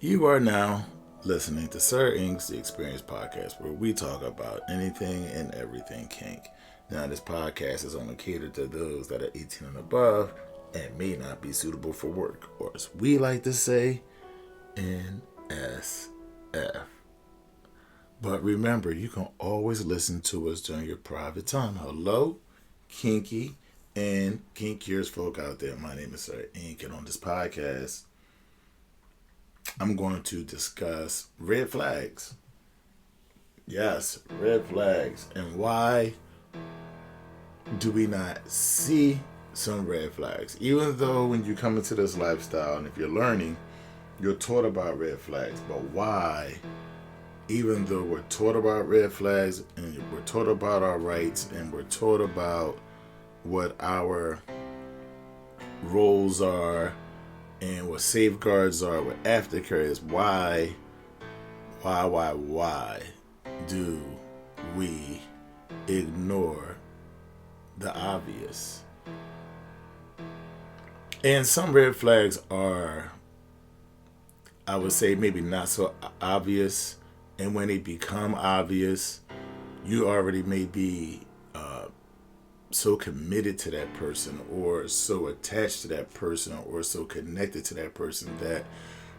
You are now listening to Sir Ink's The Experience Podcast, where we talk about anything and everything kink. Now, this podcast is only catered to those that are 18 and above and may not be suitable for work, or as we like to say, NSF. But remember, you can always listen to us during your private time. Hello, kinky and kinkiers folk out there. My name is Sir Ink, and on this podcast, I'm going to discuss red flags. Yes, red flags. And why do we not see some red flags? Even though when you come into this lifestyle and if you're learning, you're taught about red flags. But why, even though we're taught about red flags and we're taught about our rights and we're taught about what our roles are and what safeguards are, what aftercare is, why do we ignore the obvious? And some red flags are, I would say, maybe not so obvious. And when they become obvious, you already may be so committed to that person or so attached to that person or so connected to that person that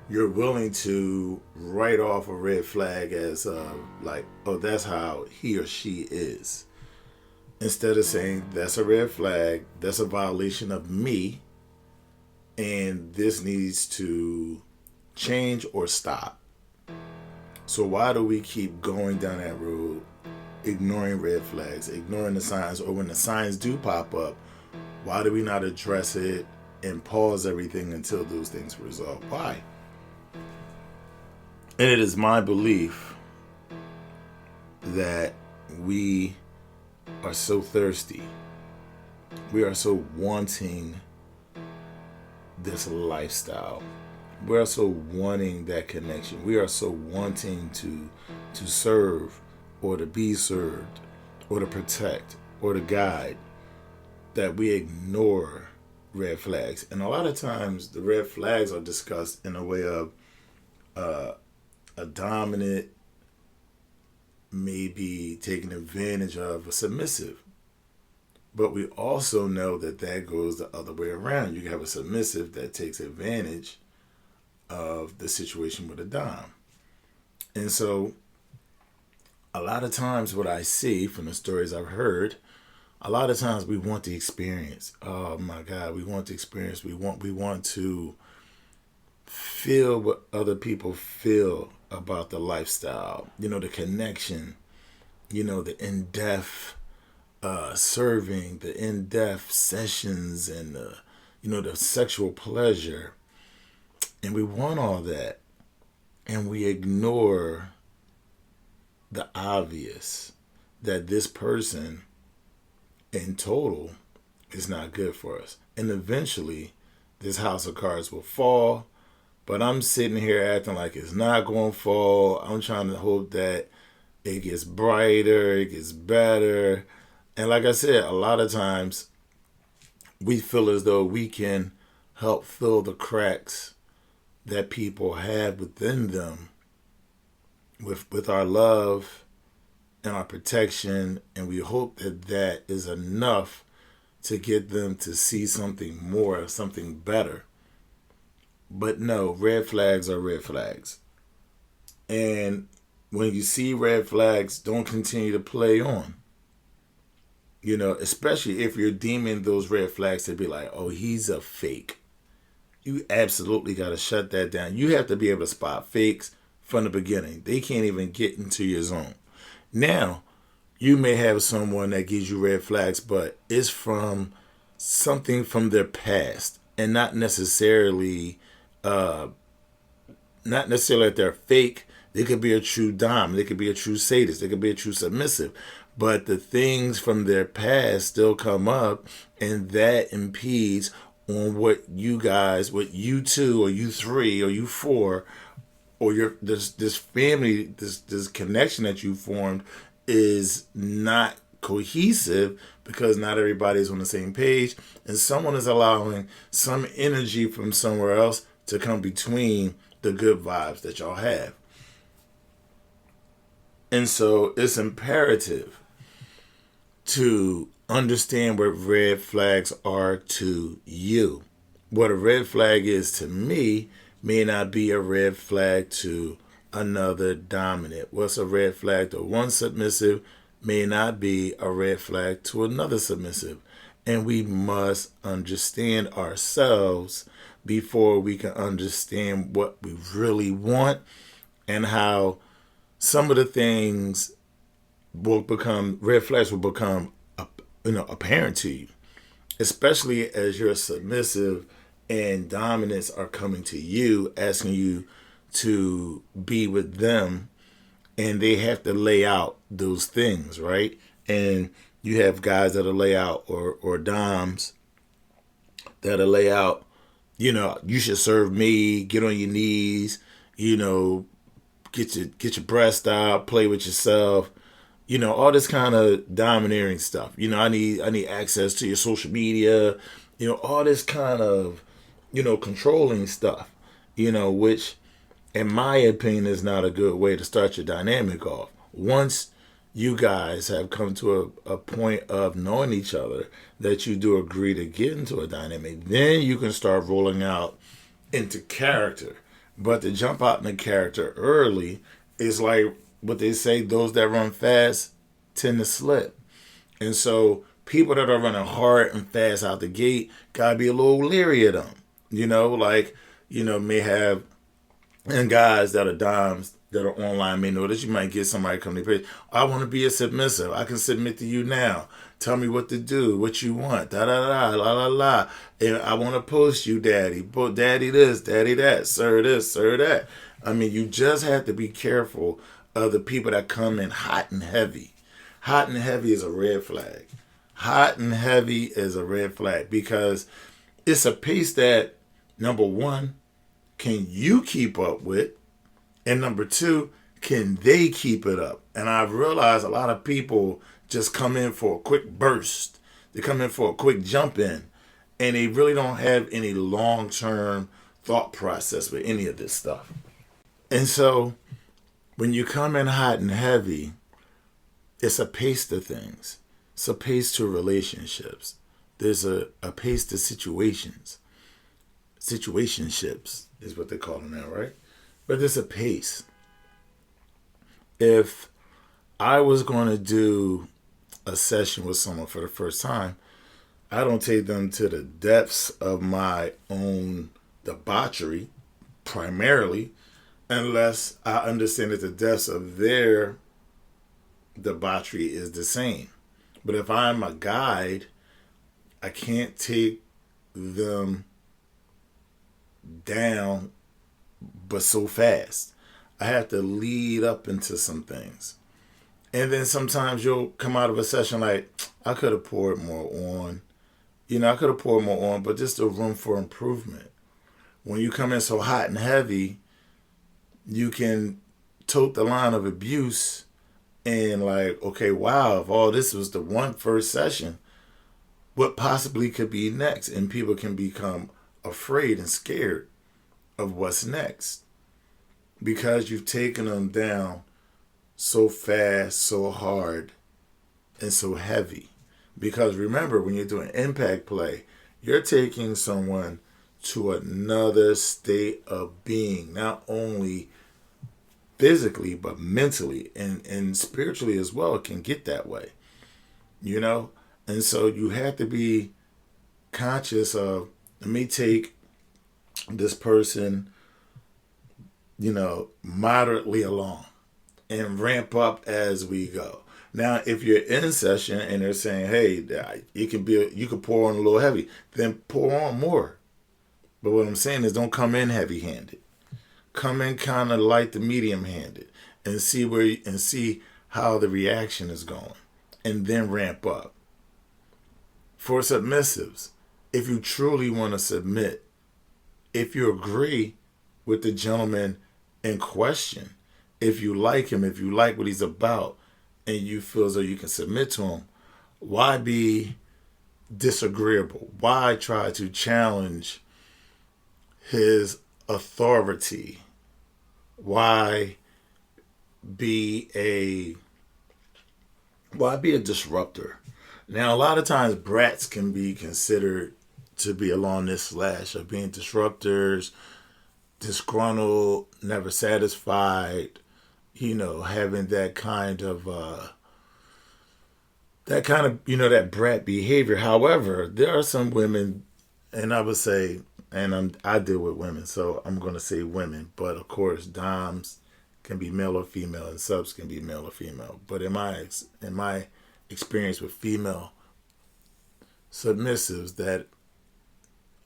you're willing to write off a red flag as like, oh, that's how he or she is. Instead of saying, that's a red flag, that's a violation of me, and this needs to change or stop. So why do we keep going down that road, ignoring red flags, ignoring the signs, or when the signs do pop up, why do we not address it and pause everything until those things are resolved? Why? And it is my belief that we are so thirsty. We are so wanting this lifestyle. We are so wanting that connection. We are so wanting to serve or to be served or to protect or to guide that we ignore red flags. And a lot of times the red flags are discussed in a way of a dominant, maybe taking advantage of a submissive. But we also know that that goes the other way around. You have a submissive that takes advantage of the situation with a dom. And so a lot of times what I see from the stories I've heard, a lot of times we want the experience. Oh my God, we want the experience. We want to feel what other people feel about the lifestyle. You know, the connection, you know, the in-depth serving, the in-depth sessions, and the sexual pleasure. And we want all that. And we ignore the obvious, that this person in total is not good for us. And eventually this house of cards will fall, but I'm sitting here acting like it's not going to fall. I'm trying to hope that it gets brighter, it gets better. And like I said, a lot of times we feel as though we can help fill the cracks that people have within them with our love and our protection, and we hope that that is enough to get them to see something more, something better. But no, red flags are red flags. And when you see red flags, don't continue to play on. You know, especially if you're deeming those red flags to be like, oh, he's a fake. You absolutely got to shut that down. You have to be able to spot fakes from the beginning. They can't even get into your zone. Now, you may have someone that gives you red flags, but it's from something from their past, and not necessarily that they're fake. They could be a true dom. They could be a true sadist. They could be a true submissive. But the things from their past still come up, and that impedes on what you guys, what you two, or you three, or you four, or this family, this connection that you formed is not cohesive because not everybody's on the same page, and someone is allowing some energy from somewhere else to come between the good vibes that y'all have. And so it's imperative to understand what red flags are to you. What a red flag is to me may not be a red flag to another dominant. What's a red flag to one submissive may not be a red flag to another submissive. And we must understand ourselves before we can understand what we really want and how some of the things will become, red flags will become, apparent to you, especially as you're submissive and dominants are coming to you, asking you to be with them, and they have to lay out those things, right? And you have guys that'll lay out, or doms that'll lay out, you should serve me, get on your knees, get your breast out, play with yourself, all this kind of domineering stuff. I need access to your social media, all this kind of, controlling stuff, which in my opinion is not a good way to start your dynamic off. Once you guys have come to a point of knowing each other, that you do agree to get into a dynamic, then you can start rolling out into character. But to jump out into character early is like what they say, those that run fast tend to slip. And so people that are running hard and fast out the gate gotta be a little leery of them. May have, and guys that are doms that are online may know this. You might get somebody come to your page. I want to be a submissive. I can submit to you now. Tell me what to do, what you want, da da da, la la la. And I want to post you, daddy. Daddy this, daddy that, sir this, sir that. I mean, you just have to be careful of the people that come in hot and heavy. Hot and heavy is a red flag. Hot and heavy is a red flag because it's a pace that, number one, can you keep up with? And number two, can they keep it up? And I've realized a lot of people just come in for a quick burst. They come in for a quick jump in. And they really don't have any long-term thought process with any of this stuff. And so when you come in hot and heavy, it's a pace to things. It's a pace to relationships. There's a pace to situations. Situationships is what they call them now, right? But there's a pace. If I was going to do a session with someone for the first time, I don't take them to the depths of my own debauchery, primarily, unless I understand that the depths of their debauchery is the same. But if I'm a guide, I can't take them down but so fast. I have to lead up into some things. And then sometimes you'll come out of a session like, I could have poured more on. I could have poured more on, but just a room for improvement. When you come in so hot and heavy, you can tote the line of abuse and like, okay, wow, if all this was the one first session, what possibly could be next? And people can become afraid and scared of what's next because you've taken them down so fast, so hard, and so heavy. Because remember, when you're doing impact play, you're taking someone to another state of being, not only physically, but mentally and spiritually as well. It can get that way, And so you have to be conscious of, let me take this person, moderately along and ramp up as we go. Now, if you're in session and they're saying, hey, you can pour on a little heavy, then pour on more. But what I'm saying is don't come in heavy-handed. Come in kind of light to medium-handed and see how the reaction is going and then ramp up. For submissives, if you truly want to submit, if you agree with the gentleman in question, if you like him, if you like what he's about, and you feel as though you can submit to him, why be disagreeable? Why try to challenge his authority Why be a disruptor? Now, a lot of times brats can be considered to be along this slash of being disruptors, disgruntled, never satisfied, having that brat behavior. However, there are some women, and I would say, and I deal with women, so I'm going to say women, but of course, doms can be male or female, and subs can be male or female. But in my experience with female submissives that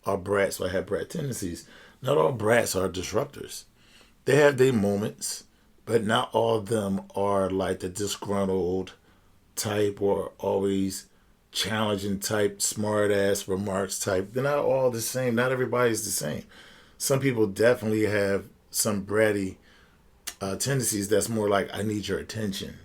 are brats or have brat tendencies, not all brats are disruptors. They have their moments, but not all of them are like the disgruntled type or always challenging type, smart ass remarks type. They're not all the same. Not everybody's the same. Some people definitely have some bratty tendencies that's more like, I need your attention.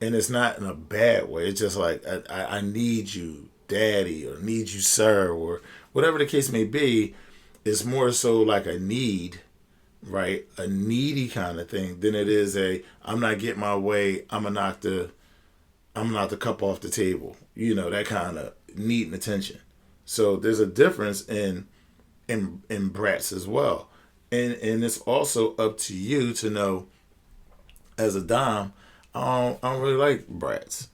And it's not in a bad way. It's just like, I need you, daddy, or need you, sir, or whatever the case may be. It's more so like a need, right? A needy kind of thing than it is I'm not getting my way. I'm gonna knock the cup off the table. That kind of need and attention. So there's a difference in brats as well. And it's also up to you to know, as a dom, I don't really like brats.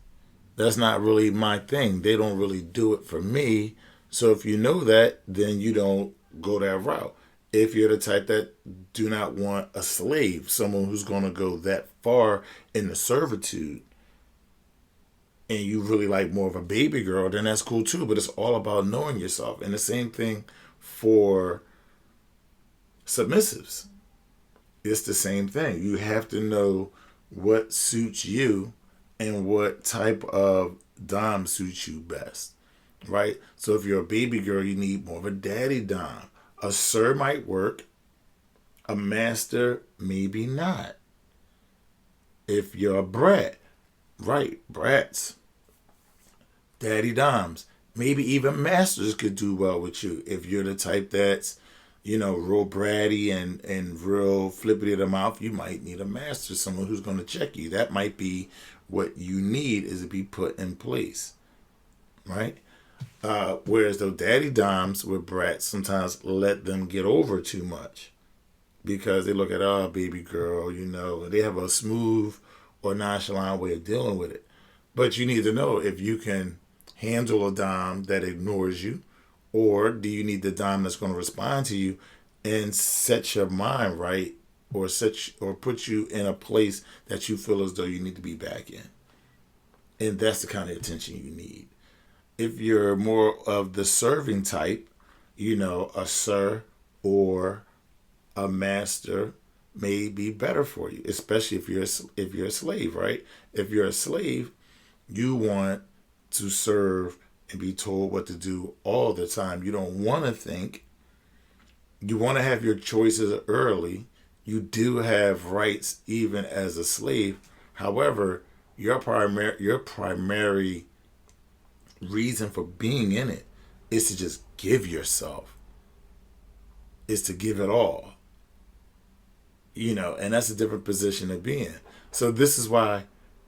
That's not really my thing. They don't really do it for me. So if you know that, then you don't go that route. If you're the type that do not want a slave, someone who's going to go that far in the servitude, and you really like more of a baby girl, then that's cool too. But it's all about knowing yourself. And the same thing for submissives. It's the same thing. You have to know what suits you and what type of dom suits you best, right? So if you're a baby girl, you need more of a daddy dom. A sir might work. A master, maybe not. If you're a brat, right? Brats, daddy doms, maybe even masters could do well with you. If you're the type that's, real bratty and real flippity of the mouth, you might need a master, someone who's going to check you. That might be what you need, is to be put in place, right? Whereas the daddy doms with brats sometimes let them get over too much because they look at, oh, baby girl, they have a smooth or nonchalant way of dealing with it. But you need to know if you can handle a dom that ignores you, or do you need the dom that's going to respond to you and set your mind right, or put you in a place that you feel as though you need to be back in. And that's the kind of attention you need. If you're more of the serving type, a sir or a master may be better for you, especially if you're a slave, right? If you're a slave, you want to serve and be told what to do all the time. You don't want to think. You want to have your choices early. You do have rights even as a slave. However, your primary reason for being in it is to just give yourself. Is to give it all. And that's a different position to be in. So this is why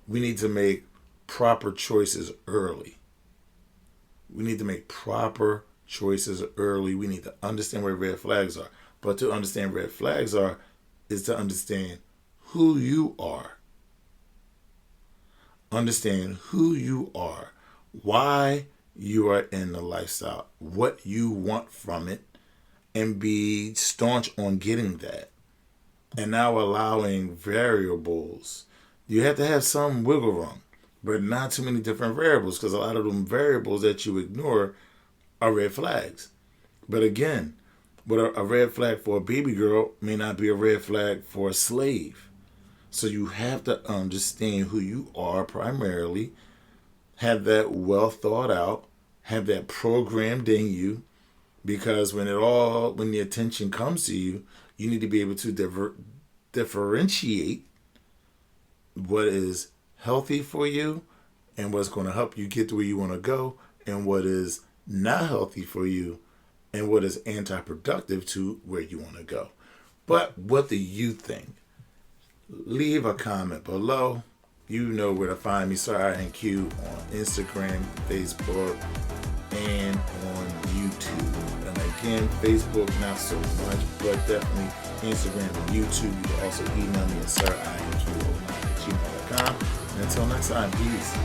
we need to make proper choices early. We need to make proper choices early. We need to understand where red flags are. But to understand red flags is to understand who you are. Understand who you are. Why you are in the lifestyle. What you want from it. And be staunch on getting that. And now allowing variables. You have to have some wiggle room. But not too many different variables, because a lot of them variables that you ignore are red flags. But again, what a red flag for a baby girl may not be a red flag for a slave. So you have to understand who you are primarily, have that well thought out, have that programmed in you, because when the attention comes to you, you need to be able to differentiate what is healthy for you and what's going to help you get to where you want to go, and what is not healthy for you and what is anti-productive to where you want to go. But what do you think? leave a comment below. You know where to find me, Sir INQ, on Instagram, Facebook, and on YouTube. And again, Facebook not so much, but definitely Instagram and YouTube. You can also email me at sirinq09@gmail.com. And until next time, peace.